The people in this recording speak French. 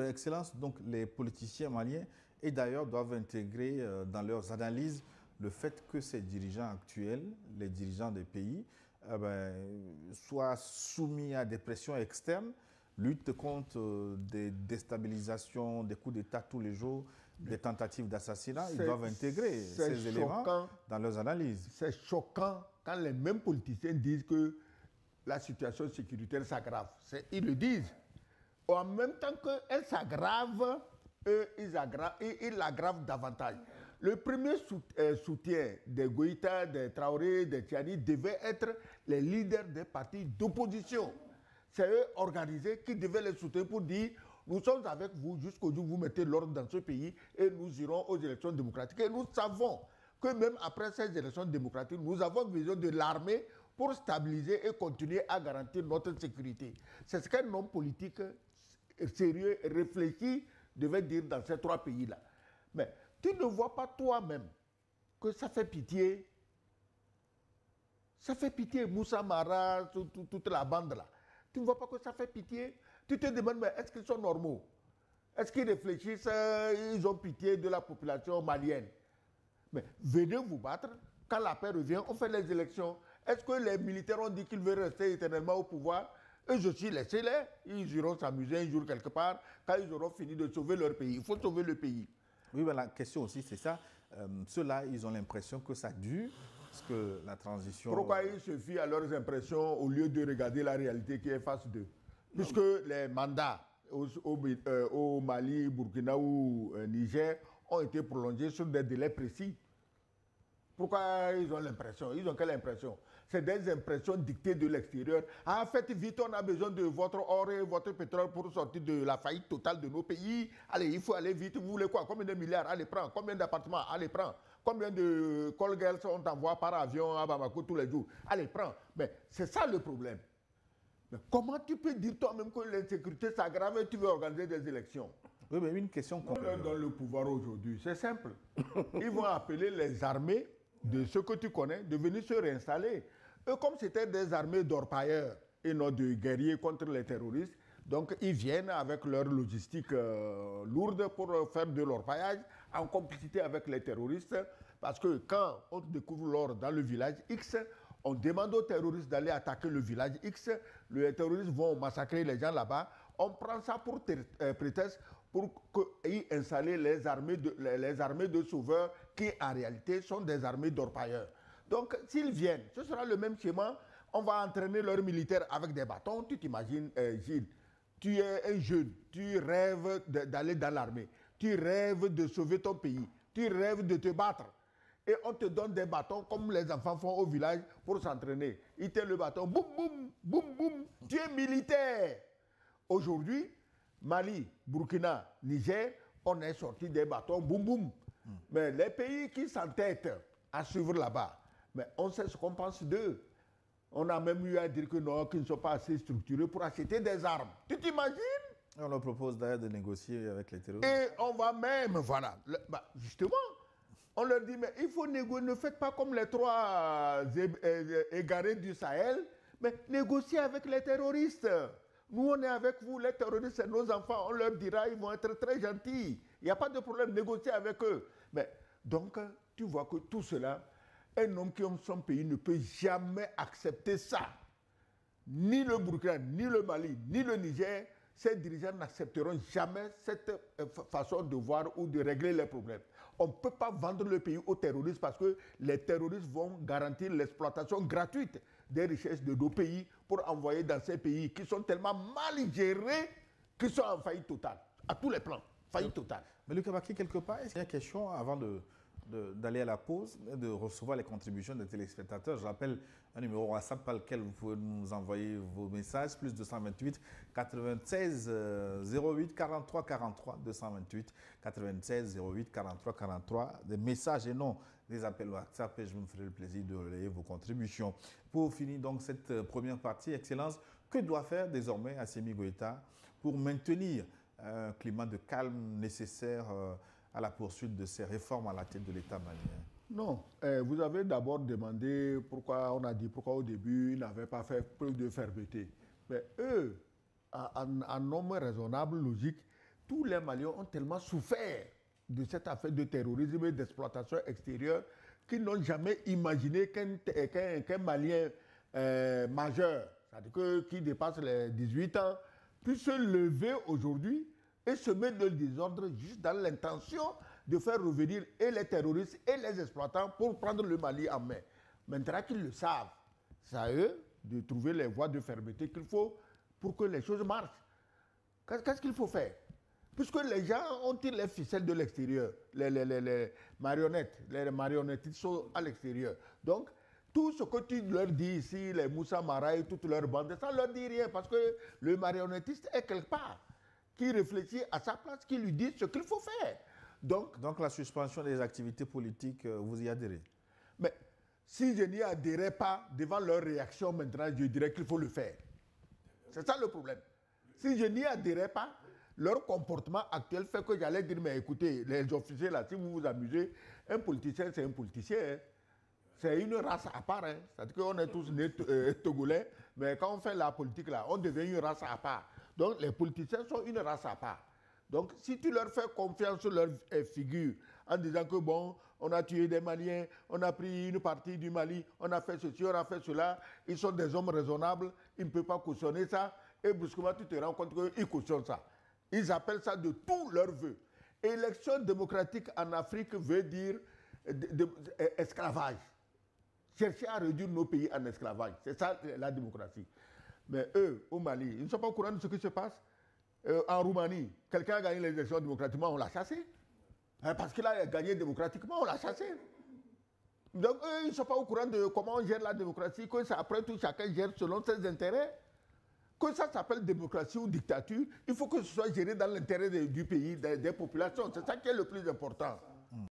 Excellence, donc les politiciens maliens, et d'ailleurs doivent intégrer dans leurs analyses le fait que ces dirigeants actuels, les dirigeants des pays, soient soumis à des pressions externes, luttent contre des déstabilisations, des coups d'État tous les jours, des tentatives d'assassinat. Ils doivent intégrer ces éléments dans leurs analyses. C'est choquant quand les mêmes politiciens disent que la situation sécuritaire s'aggrave. Ils le disent. En même temps qu'elle s'aggrave, eux, ils l'aggravent davantage. Le premier soutien des Goïta, des Traoré, des Tiani devait être les leaders des partis d'opposition. C'est eux organisés qui devaient les soutenir pour dire nous sommes avec vous jusqu'au jour où vous mettez l'ordre dans ce pays et nous irons aux élections démocratiques. Et nous savons que même après ces élections démocratiques, nous avons besoin de l'armée pour stabiliser et continuer à garantir notre sécurité. C'est ce qu'un homme politique sérieux, réfléchi, devait dire dans ces trois pays-là. Mais tu ne vois pas toi-même que ça fait pitié. Ça fait pitié, Moussa Mara, toute la bande-là. Tu ne vois pas que ça fait pitié? Tu te demandes, mais est-ce qu'ils sont normaux? Est-ce qu'ils réfléchissent, ils ont pitié de la population malienne? Mais venez vous battre. Quand la paix revient, on fait les élections. Est-ce que les militaires ont dit qu'ils veulent rester éternellement au pouvoir? Eux aussi, laissez-les. Ils iront s'amuser un jour quelque part quand ils auront fini de sauver leur pays. Il faut sauver le pays. Oui, mais la question aussi, c'est ça. Ceux-là, ils ont l'impression que ça dure, parce que la transition... Pourquoi ils se fient à leurs impressions au lieu de regarder la réalité qui est face d'eux? Puisque les mandats au Mali, Burkina ou Niger ont été prolongés sur des délais précis. Pourquoi ils ont l'impression? Ils ont quelle impression? C'est des impressions dictées de l'extérieur. Ah, faites vite, on a besoin de votre or et votre pétrole pour sortir de la faillite totale de nos pays. Allez, il faut aller vite. Vous voulez quoi? Combien de milliards? Allez, prends. Combien d'appartements? Allez, prends. Combien de call girls on t'envoie par avion à Bamako tous les jours? Allez, prends. Mais c'est ça le problème. Mais comment tu peux dire toi-même que l'insécurité s'aggrave et tu veux organiser des élections? Oui, mais une question... On leur donne le pouvoir aujourd'hui. C'est simple. Ils vont appeler les armées de ce que tu connais, de venir se réinstaller. Eux, comme c'était des armées d'orpailleurs et non de guerriers contre les terroristes, donc ils viennent avec leur logistique lourde pour faire de l'orpaillage en complicité avec les terroristes. Parce que quand on découvre l'or dans le village X, on demande aux terroristes d'aller attaquer le village X. Les terroristes vont massacrer les gens là-bas. On prend ça pour prétexte pour y installer les armées de sauveurs qui, en réalité, sont des armées d'orpailleurs. Donc, s'ils viennent, ce sera le même schéma. On va entraîner leurs militaires avec des bâtons. Tu t'imagines, Gilles, tu es un jeune, tu rêves d'aller dans l'armée. Tu rêves de sauver ton pays. Tu rêves de te battre. Et on te donne des bâtons comme les enfants font au village pour s'entraîner. Ils tiennent le bâton, boum, boum, boum, boum. Tu es militaire. Aujourd'hui, Mali, Burkina, Niger, on est sorti des bâtons, boum, boum. Mais les pays qui s'entêtent à suivre là-bas, mais on sait ce qu'on pense d'eux. On a même eu à dire que non, qu'ils ne sont pas assez structurés pour acheter des armes. Tu t'imagines? On leur propose d'ailleurs de négocier avec les terroristes. Et on va même, voilà, justement, on leur dit, mais il faut négocier, ne faites pas comme les trois égarés du Sahel, mais négociez avec les terroristes. Nous, on est avec vous, les terroristes, c'est nos enfants. On leur dira, ils vont être très gentils. Il n'y a pas de problème, négocier avec eux. Mais donc, tu vois que tout cela, un homme qui aime son pays ne peut jamais accepter ça. Ni le Burkina, ni le Mali, ni le Niger, ces dirigeants n'accepteront jamais cette façon de voir ou de régler les problèmes. On ne peut pas vendre le pays aux terroristes parce que les terroristes vont garantir l'exploitation gratuite des richesses de nos pays pour envoyer dans ces pays qui sont tellement mal gérés qu'ils sont en faillite totale, à tous les plans, faillite totale. Mais Lucas Baki, quelque part, est-ce qu'il y a une question avant d'aller à la pause, de recevoir les contributions des téléspectateurs? Je rappelle un numéro WhatsApp par lequel vous pouvez nous envoyer vos messages, plus 228 96 08 43 43 228 96 08 43 43, des messages et non des appels WhatsApp, et je me ferai le plaisir de relayer vos contributions. Pour finir donc cette première partie, Excellence, que doit faire désormais Assimi Goïta pour maintenir un climat de calme nécessaire à la poursuite de ces réformes à la tête de l'État malien? Non, vous avez d'abord demandé pourquoi, on a dit pourquoi au début ils n'avaient pas fait preuve de fermeté. Mais eux, en homme raisonnable, logique, tous les Maliens ont tellement souffert de cette affaire de terrorisme et d'exploitation extérieure qu'ils n'ont jamais imaginé qu'un Malien majeur, c'est-à-dire qui dépasse les 18 ans, puisse se lever aujourd'hui et se mettre dans le désordre juste dans l'intention de faire revenir et les terroristes et les exploitants pour prendre le Mali en main. Maintenant qu'ils le savent, c'est à eux de trouver les voies de fermeté qu'il faut pour que les choses marchent. Qu'est-ce qu'il faut faire? Puisque les gens ont tiré les ficelles de l'extérieur, les marionnettistes sont à l'extérieur. Donc, tout ce que tu leur dis ici, les Moussa Mara et toute leur bande, ça ne leur dit rien parce que le marionnettiste est quelque part, qui réfléchit à sa place, qui lui dit ce qu'il faut faire. Donc la suspension des activités politiques, vous y adhérez? Mais si je n'y adhérais pas devant leur réaction maintenant, je dirais qu'il faut le faire. C'est ça le problème. Si je n'y adhérais pas, leur comportement actuel fait que j'allais dire, mais écoutez, les officiers là, si vous vous amusez, un politicien, c'est un politicien. Hein. C'est une race à part. Hein. C'est-à-dire qu'on est tous nés togolais, mais quand on fait la politique là, on devient une race à part. Donc les politiciens sont une race à part. Donc si tu leur fais confiance sur leur figure, en disant que bon, on a tué des Maliens, on a pris une partie du Mali, on a fait ceci, on a fait cela, ils sont des hommes raisonnables, ils ne peuvent pas cautionner ça, et brusquement tu te rends compte qu'ils cautionnent ça. Ils appellent ça de tous leurs vœux. Élection démocratique en Afrique veut dire esclavage. Chercher à réduire nos pays en esclavage. C'est ça la démocratie. Mais eux, au Mali, ils ne sont pas au courant de ce qui se passe. En Roumanie, quelqu'un a gagné les élections démocratiquement, on l'a chassé. Parce qu'il a gagné démocratiquement, on l'a chassé. Donc eux, ils ne sont pas au courant de comment on gère la démocratie, que ça, après tout, chacun gère selon ses intérêts. Que ça s'appelle démocratie ou dictature, il faut que ce soit géré dans l'intérêt du pays, des populations. C'est ça qui est le plus important.